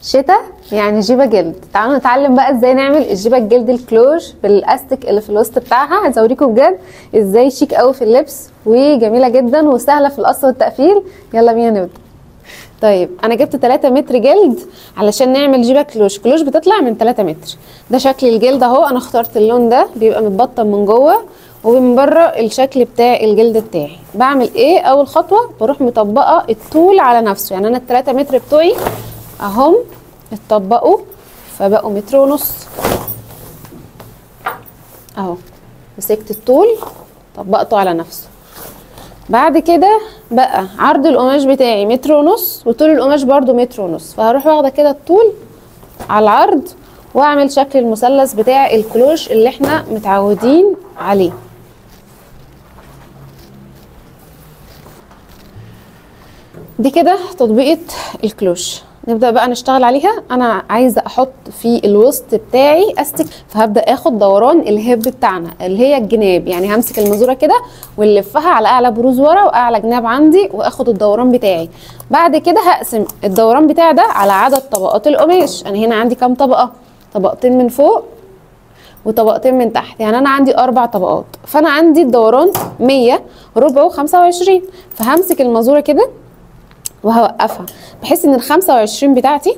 شتا يعني جيبه جلد. تعالوا نتعلم بقى ازاي نعمل الجيبه الجلد الكلوش بالاستيك اللي في الوسط بتاعها. عايزه اوريكم بجد ازاي شيك قوي في اللبس وجميله جدا وسهله في القص والتقفيل. يلا بينا نبدا. طيب انا جبت 3 متر جلد علشان نعمل جيبه كلوش. كلوش بتطلع من 3 متر. ده شكل الجلد اهو. انا اخترت اللون ده بيبقى متبطن من جوه ومن بره الشكل بتاع الجلد بتاعي. بعمل ايه؟ اول خطوه بروح مطبقه الطول على نفسه. يعني انا ال3 متر بتوعي اهم اتطبقوا فبقوا 1.5 متر اهو. مسكت الطول طبقته على نفسه. بعد كده بقى عرض القماش بتاعي 1.5 متر وطول القماش برضو 1.5 متر. فهروح واخده كده الطول على العرض واعمل شكل المثلث بتاع الكلوش اللي احنا متعودين عليه. دي كده تطبيقة الكلوش. نبدأ بقى نشتغل عليها. انا عايزة احط في الوسط بتاعي استك، فهبدأ اخد دوران الهيب بتاعنا اللي هي الجناب. يعني همسك المزورة كده ونلفها على اعلى بروز ورا واعلى جناب عندي واخد الدوران بتاعي. بعد كده هقسم الدوران بتاعي ده على عدد طبقات القماش. انا هنا عندي كام طبقة؟ طبقتين من فوق وطبقتين من تحت. يعني انا عندي 4 طبقات. فانا عندي الدوران 100 ربعه 25. فهمسك المزورة كده وهوقفها بحيث ان ال25 بتاعتي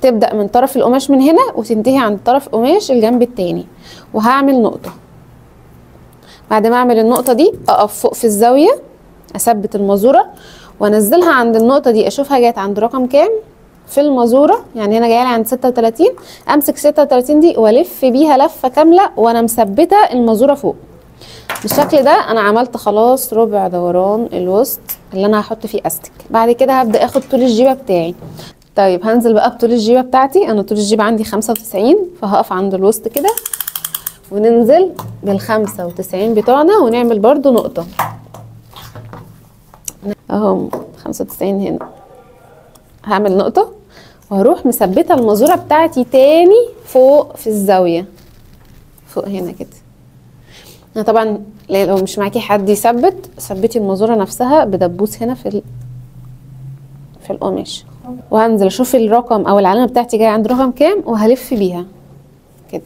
تبدأ من طرف القماش من هنا وتنتهي عند طرف قماش الجنب التاني. وهعمل نقطة. بعد ما اعمل النقطة دي اقف فوق في الزاوية، اثبت المزورة وانزلها عند النقطة دي، اشوفها جات عند رقم كام في المزورة. يعني هنا جايلي عند 36. امسك 36 دي والف بيها لفة كاملة وانا مثبتة المزورة فوق. بالشكل ده انا عملت خلاص ربع دوران الوسط اللي انا هحط فيه استك. بعد كده هبدا اخد طول الجيبه بتاعي. طيب هنزل بقى بطول الجيبه بتاعتي. انا طول الجيبه عندي 95 فهقف عند الوسط كده وننزل بال95 بتوعنا ونعمل برضو نقطه اهو. 95 هنا هعمل نقطه وهروح مثبته المزوره بتاعتي تاني فوق في الزاويه فوق هنا كده. طبعا لو مش معاكي حد يثبت، ثبتي المزوره نفسها بدبوس هنا في القماش. وهنزل اشوف الرقم او العلامه بتاعتي جايه عند رقم كام وهلف بيها كده.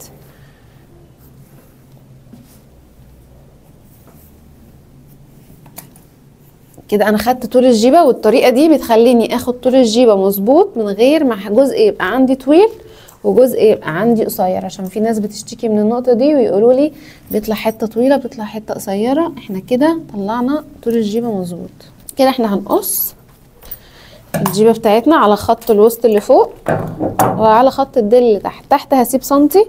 كده انا خدت طول الجيبه. والطريقه دي بتخليني اخد طول الجيبه مظبوط من غير ما جزء يبقى عندي طويل وجزء يبقى عندي قصير. عشان في ناس بتشتكي من النقطه دي ويقولوا لي بيطلع حته طويله بيطلع حته قصيره. احنا كده طلعنا طول الجيبه مظبوط. كده احنا هنقص الجيبه بتاعتنا على خط الوسط اللي فوق وعلى خط الديل اللي تحت. تحت هسيب سنتي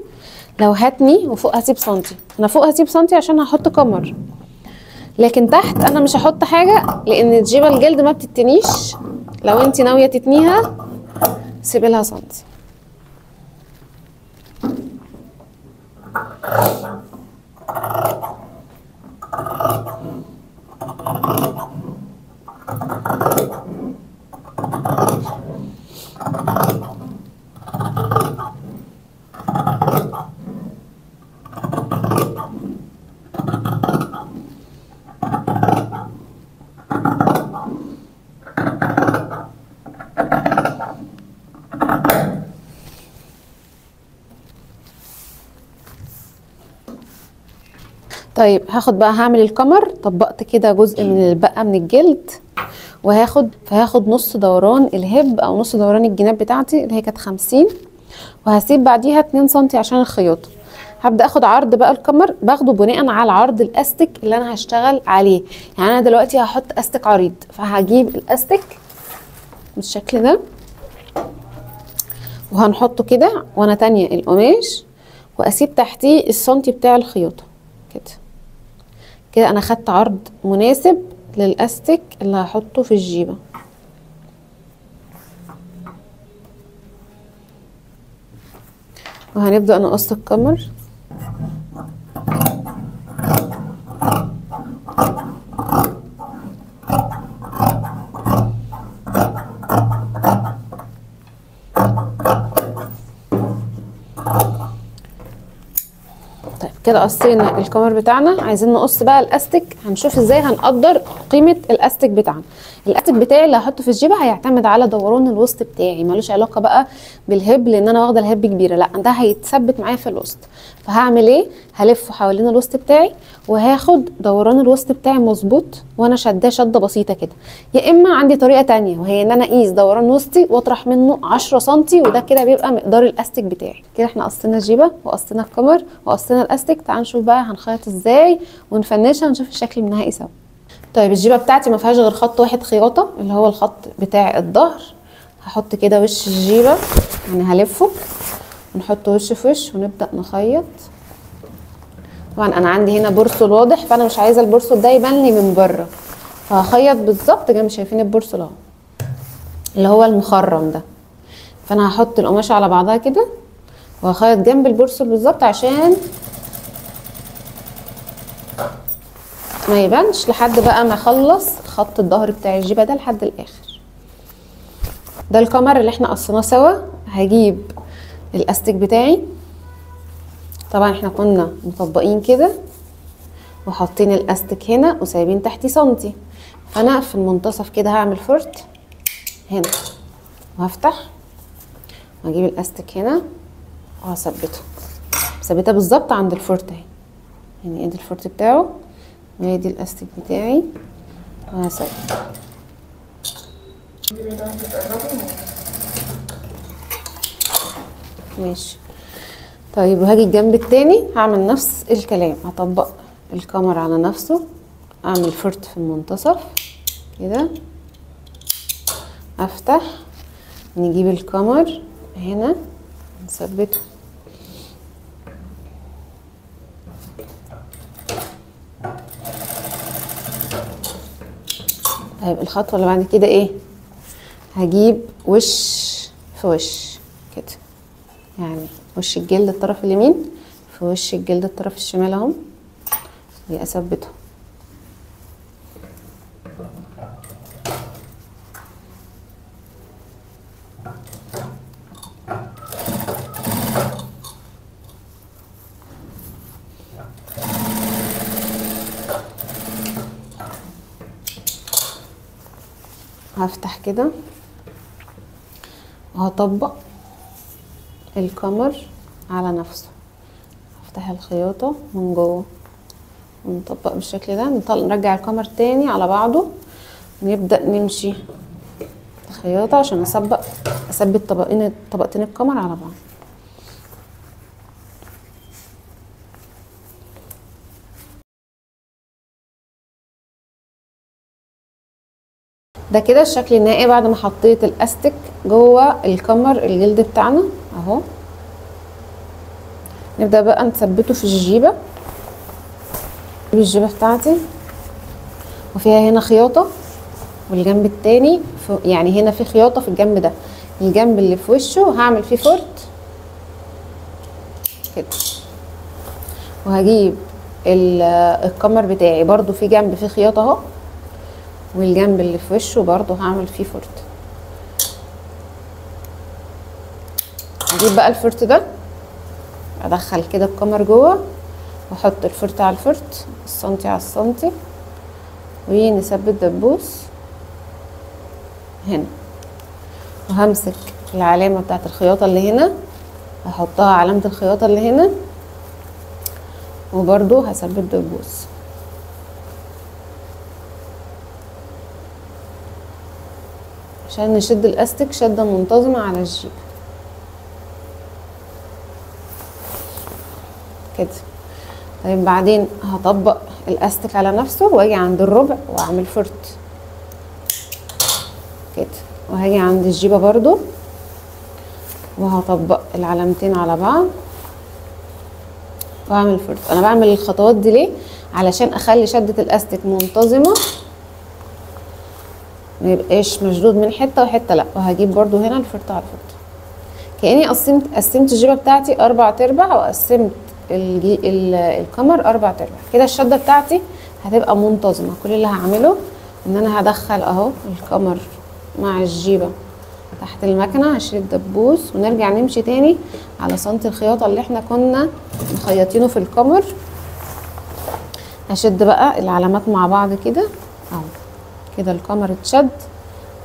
لو هاتني وفوق هسيب سنتي. انا فوق هسيب سنتي عشان هحط كمر، لكن تحت انا مش هحط حاجه لان الجيبه الجلد ما بتتنيش. لو انت ناويه تتنيها سيبي لها سنتي. طيب هاخد بقى هعمل الكمر. طبقت كده جزء من البقى من الجلد فهاخد نص دوران الهب او نص دوران الجناب بتاعتي اللي هي كانت 50 وهسيب بعديها 2 سنتي عشان الخياطه. هبدا اخد عرض بقى الكمر باخده بناء على عرض الاستك اللي انا هشتغل عليه. يعني انا دلوقتي هحط استك عريض فهجيب الاستك بالشكل ده وهنحطه كده وانا تانية القماش واسيب تحتيه السنتي بتاع الخياطه كده. كده انا خدت عرض مناسب للاستك اللي هحطه في الجيبه. وهنبدأ نقص الكمر. طيب كده قصينا الكمر بتاعنا. عايزين نقص بقى الاستك. هنشوف ازاي هنقدر قيمه الاستك بتاعنا. الاستك بتاعي اللي هحطه في الجيبه هيعتمد على دوران الوسط بتاعي، ملوش علاقه بقى بالهب لان انا واخده الهب كبيره، لا ده هيتثبت معايا في الوسط. فهعمل ايه؟ هلفه حوالين الوسط بتاعي وهاخد دوران الوسط بتاعي مظبوط وانا شداه شده بسيطه كده. يا اما عندي طريقه تانية وهي ان انا اقيس دوران وسطي واطرح منه 10 سم، وده كده بيبقى مقدار الاستك بتاعي. كده احنا قصينا الجيبه وقصينا الكمر وقصينا الاستك. تعالوا نشوف بقى هنخيط ازاي ونفنشها ونشوف الشكل النهائي سوا. طيب الجيبه بتاعتي ما فيهاش غير خط واحد خياطه اللي هو الخط بتاع الظهر. هحط كده وش الجيبه، يعني هلفه ونحط وش في وش ونبدا نخيط. طبعا انا عندي هنا بورسل واضح، فانا مش عايزه البورسل ده يبان لي من بره، فهخيط بالظبط جنب شايفين البورسل اهو اللي هو المخرم ده. فانا هحط القماشه على بعضها كده وهخيط جنب البورسل بالظبط عشان ما يبانش، لحد بقى ما اخلص خط الظهر بتاع الجيبه ده لحد الاخر. ده الكمر اللي احنا قصيناه سوا. هجيب الاستيك بتاعي، طبعا احنا كنا مطبقين كده وحاطين الاستيك هنا وسايبين تحتي سنتي، فانا في المنتصف كده هعمل فرت هنا وهفتح واجيب الاستيك هنا وهثبته، ثابته بالظبط عند الفرت اهي، يعني ادي الفرت بتاعه وادي الاستيك بتاعي وهثبت. ماشي. طيب وهاجي الجنب التاني هعمل نفس الكلام، هطبق الكمر على نفسه، اعمل فرت في المنتصف كده، افتح، نجيب الكمر هنا نثبته. طيب الخطوه اللي بعد كده ايه؟ هجيب وش في وش كده، يعني وش الجلد الطرف اليمين في وش الجلد الطرف الشمال اهو، واثبته. هفتح كده وهطبق الكمر على نفسه، هفتح الخياطة من جوه ونطبق بالشكل ده، نرجع الكمر تاني على بعضه ونبدأ نمشي الخياطة عشان اثبت طبقتين الكمر على بعض. ده كده الشكل النهائي بعد ما حطيت الاستك جوه الكمر الجلد بتاعنا اهو. نبدأ بقى نثبته في الجيبة. الجيبة بتاعتي وفيها هنا خياطة والجنب التاني يعني هنا في خياطة في الجنب ده، الجنب اللي في وشه هعمل فيه فرت كده، وهجيب الكمر بتاعي برضو في جنب فيه خياطة اهو، والجنب اللي في وشه برضو هعمل فيه فرت. هجيب بقى الفرت ده ادخل كده الكمر جوه واحط الفرت على الفرت، السنتي على السنتي، ونثبت دبوس هنا، وهمسك العلامة بتاعت الخياطة اللي هنا هحطها علامة الخياطة اللي هنا، وبرضو هثبت دبوس. عشان نشد الاستك شدة منتظمة على الجيب كده. طيب بعدين هطبق الاستك على نفسه واجي عند الربع واعمل فرت كده، وهاجي عند الجيبة برضو وهطبق العلامتين على بعض واعمل فرت. انا بعمل الخطوات دي ليه؟ علشان اخلي شدة الاستك منتظمة ما يبقاش مشدود من حته وحته لا. وهجيب برضو هنا الفرت على الفرت، كاني قسمت الجيبه بتاعتي 4/4 وقسمت الكمر 4/4 كده. الشده بتاعتي هتبقى منتظمه. كل اللي هعمله ان انا هدخل اهو الكمر مع الجيبه تحت المكنه، هشيل الدبوس ونرجع نمشي تاني على سنتي الخياطه اللي احنا كنا مخيطينه في الكمر. هشد بقى العلامات مع بعض كده اهو. كده القمر اتشد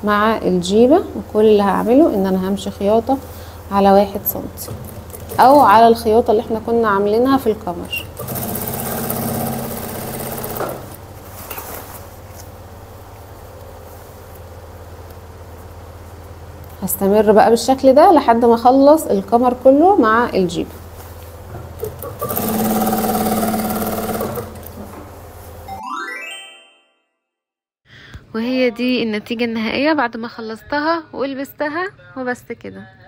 مع الجيبة، وكل اللي هعمله ان انا همشي خياطة على 1 سنتي او على الخياطة اللي احنا كنا عاملينها في القمر. هستمر بقى بالشكل ده لحد ما اخلص القمر كله مع الجيبة. وهي دي النتيجة النهائية بعد ما خلصتها ولبستها وبس كده.